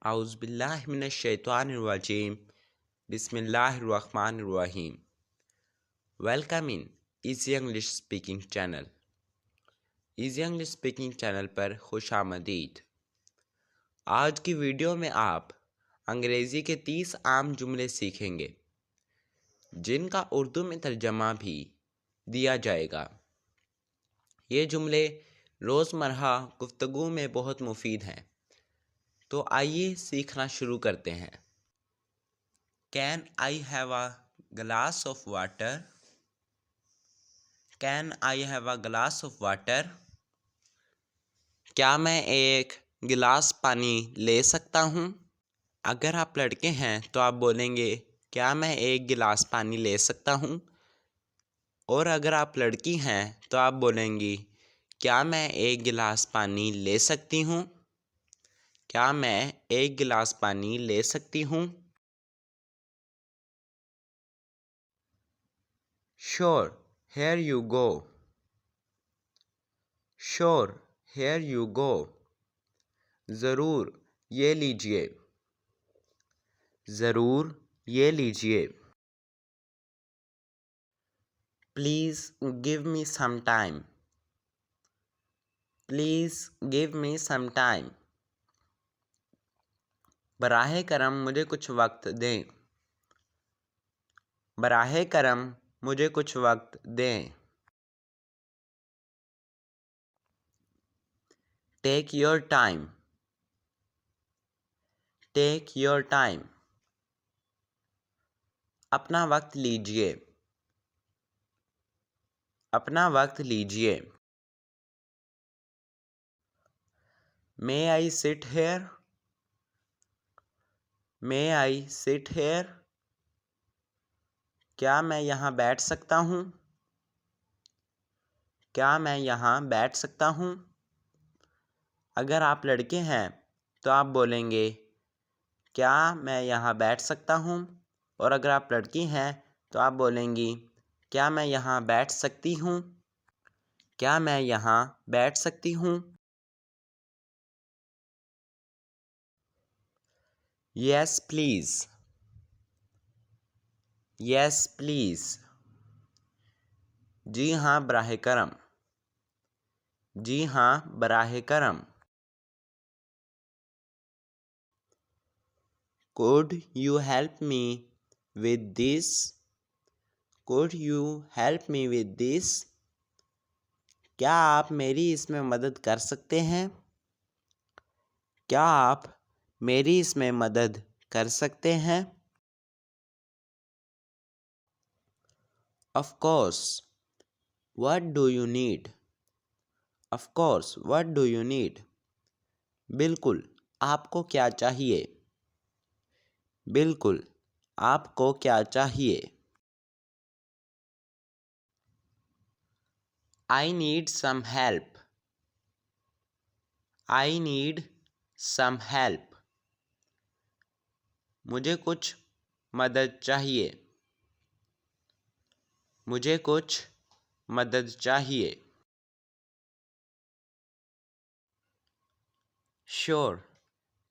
Auzubillahiminash-shaytanir-rajim. Bismillahir-rahmanir-rahim. Welcome in easy English speaking channel. Easy English speaking channel पर खुश आमदीद। आज की वीडियो में आप अंग्रेज़ी के 30 आम जुमले सीखेंगे जिनका उर्दू में तर्जमा भी दिया जाएगा। ये जुमले रोज़मर्रा गुफ्तगू में बहुत मुफीद हैं, तो आइए सीखना शुरू करते हैं। Can I have a glass of water? Can I have a glass of water? क्या मैं एक गिलास पानी ले सकता हूँ? अगर आप लड़के हैं तो आप बोलेंगे क्या मैं एक गिलास पानी ले सकता हूँ, और अगर आप लड़की हैं तो आप बोलेंगी क्या मैं एक गिलास पानी ले सकती हूँ? क्या मैं एक गिलास पानी ले सकती हूँ? Sure, here you go. Sure, here you go. ज़रूर, ये लीजिए। ज़रूर, ये लीजिए। Please give me some time. Please give me some time. बराहे करम मुझे कुछ वक्त दें। बराहे करम मुझे कुछ वक्त दें। Take your time. Take your time. अपना वक्त लीजिए। अपना वक्त लीजिए। May I sit here? May I sit here? क्या मैं यहाँ बैठ सकता हूँ? क्या मैं यहाँ बैठ सकता हूँ? अगर आप लड़के हैं तो आप बोलेंगे क्या मैं यहाँ बैठ सकता हूँ, और अगर आप लड़की हैं तो आप बोलेंगी क्या मैं यहाँ बैठ सकती हूँ? क्या मैं यहाँ बैठ सकती हूँ? Yes please. Yes please. जी हाँ बराहे करम। जी हाँ बराहे करम। Could you help me with this? Could you help me with this? क्या आप मेरी इसमें मदद कर सकते हैं? क्या आप मेरी इसमें मदद कर सकते हैं? Of course. What do you need? Of course. What do you need? बिल्कुल, आपको क्या चाहिए? बिल्कुल, आपको क्या चाहिए? I need some help. I need some help. मुझे कुछ मदद चाहिए। मुझे कुछ मदद चाहिए। Sure,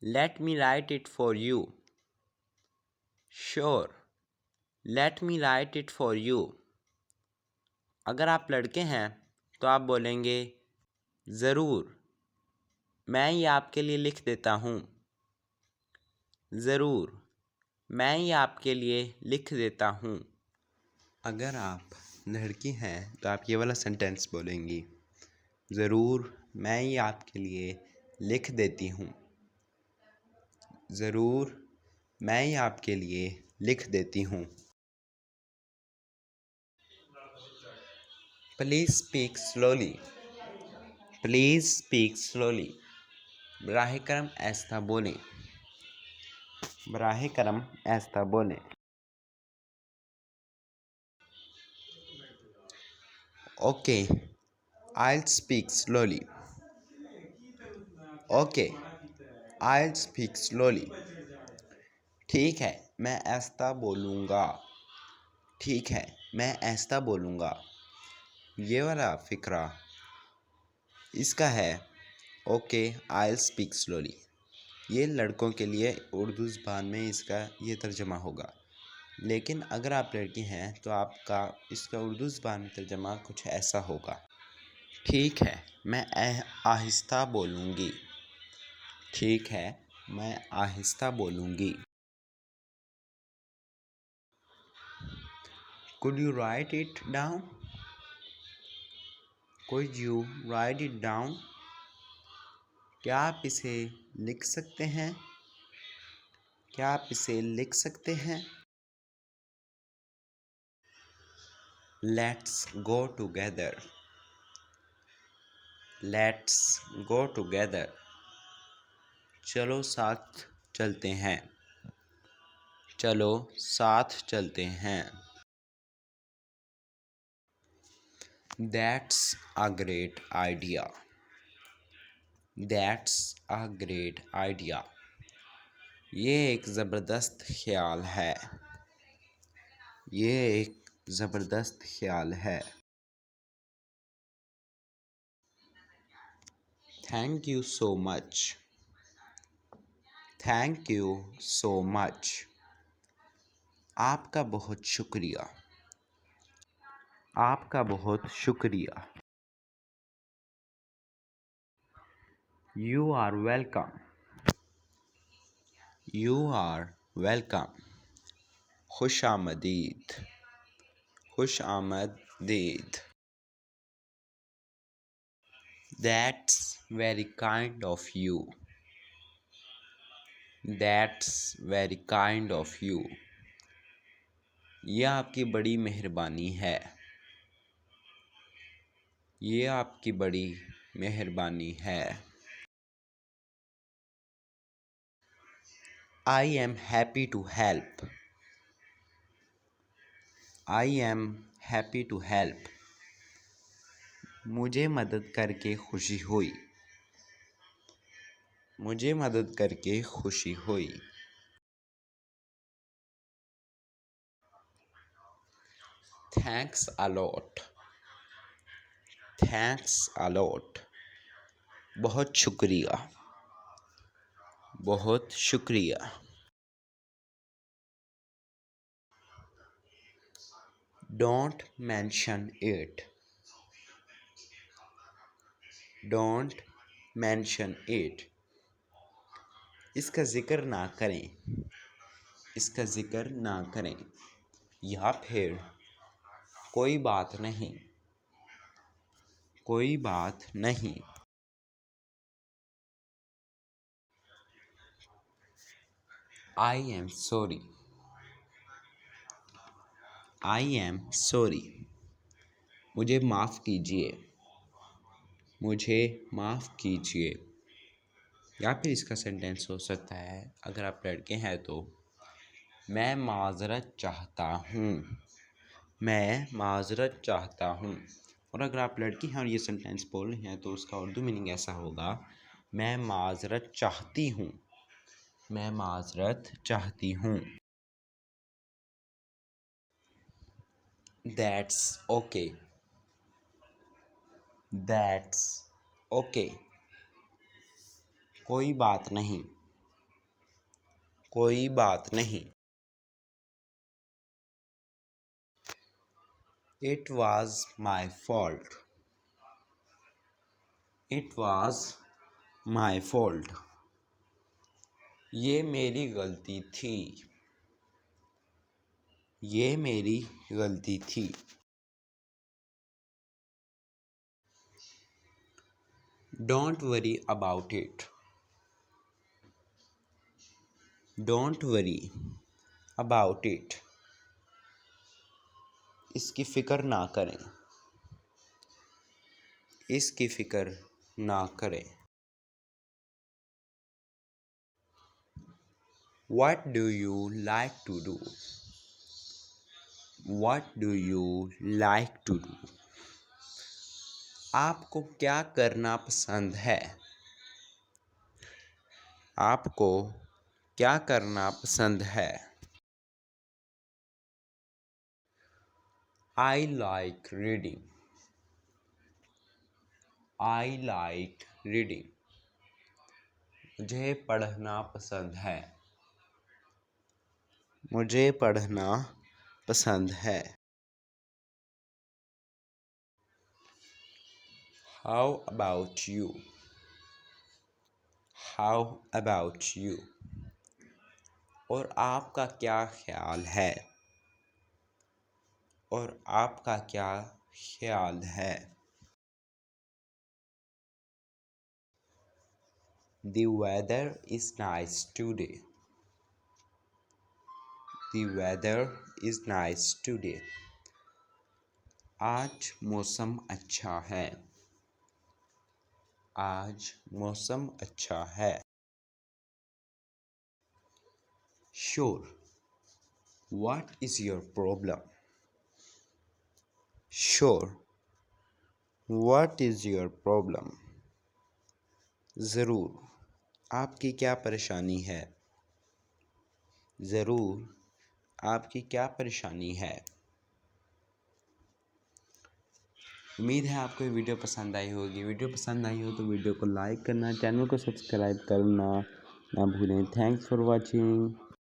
let me write it for you. Sure, let me write it for you. अगर आप लड़के हैं तो आप बोलेंगे ज़रूर, मैं ये आपके लिए लिख देता हूँ। ज़रूर, मैं ये आपके लिए लिख देता हूँ। अगर आप लड़की हैं तो आप ये वाला सेंटेंस बोलेंगी ज़रूर, मैं ये आपके लिए लिख देती हूँ। ज़रूर, मैं ये आपके लिए लिख देती हूँ। Please speak slowly. Please speak slowly. बराहे करम ऐसा बोलें। बराहे करम ऐसा बोलें। Okay, I'll speak slowly. Okay, I'll speak slowly. ठीक है, मैं ऐसा बोलूँगा। ठीक है, मैं ऐसा बोलूँगा। ये वाला फ़िक्रा इसका है ओके, I'll speak slowly. ये लड़कों के लिए उर्दू ज़बान में इसका ये तर्जमा होगा। लेकिन अगर आप लड़की हैं तो आपका इसका उर्दू ज़बान में तर्जमा कुछ ऐसा होगा। ठीक है, मैं आहिस्ता बोलूँगी। ठीक है, मैं आहिस्ता बोलूँगी। Could you write it down? Could you write it down? क्या आप इसे लिख सकते हैं? क्या आप इसे लिख सकते हैं? Let's go together. Let's go together. चलो साथ चलते हैं। चलो साथ चलते हैं। That's a great idea. That's a great idea. ये एक ज़बरदस्त ख्याल है। ये एक ज़बरदस्त ख्याल है। Thank you so much. Thank you so much. आपका बहुत शुक्रिया। आपका बहुत शुक्रिया। You are welcome. You are welcome. खुश आमदीद। खुश आमदीद। That's very kind of you. That's very kind of you. यह आपकी बड़ी मेहरबानी है। ये आपकी बड़ी मेहरबानी है। I am happy to help. I am happy to help. मुझे मदद करके खुशी हुई। मुझे मदद करके खुशी हुई। Thanks a lot. Thanks a lot. बहुत शुक्रिया। बहुत शुक्रिया। Don't mention it. Don't mention it. इसका ज़िक्र ना करें। इसका ज़िक्र ना करें। या फिर कोई बात नहीं। कोई बात नहीं। I am sorry. I am sorry. मुझे माफ़ कीजिए। मुझे माफ़ कीजिए। या फिर इसका सेंटेंस हो सकता है, अगर आप लड़के हैं तो, मैं माज़रत चाहता हूँ। मैं माज़रत चाहता हूँ। और अगर आप लड़की हैं और ये सेंटेंस बोल रही हैं तो उसका उर्दू मीनिंग ऐसा होगा, मैं माज़रत चाहती हूँ। मैं माज़रत चाहती हूँ। That's okay. That's okay. कोई बात नहीं। कोई बात नहीं। It was my fault. It was my fault. ये मेरी गलती थी। ये मेरी गलती थी। Don't worry about it. Don't worry about it. इसकी फ़िक्र ना करें। इसकी फ़िक्र ना करें। What do you like to do? What do you like to do? आपको क्या करना पसंद है? आपको क्या करना पसंद है? I like reading. I like reading. मुझे पढ़ना पसंद है। मुझे पढ़ना पसंद है। How about you? How about you? और आपका क्या ख्याल है? और आपका क्या ख्याल है? The weather is nice today. The weather is nice today. आज मौसम अच्छा है। आज मौसम अच्छा है। Sure. What is your problem? Sure. What is your problem? ज़रूर। आपकी क्या परेशानी है? ज़रूर। आपकी क्या परेशानी है? उम्मीद है आपको ये वीडियो पसंद आई होगी। वीडियो पसंद आई हो तो वीडियो को लाइक करना, चैनल को सब्सक्राइब करना ना भूलें। Thanks for watching.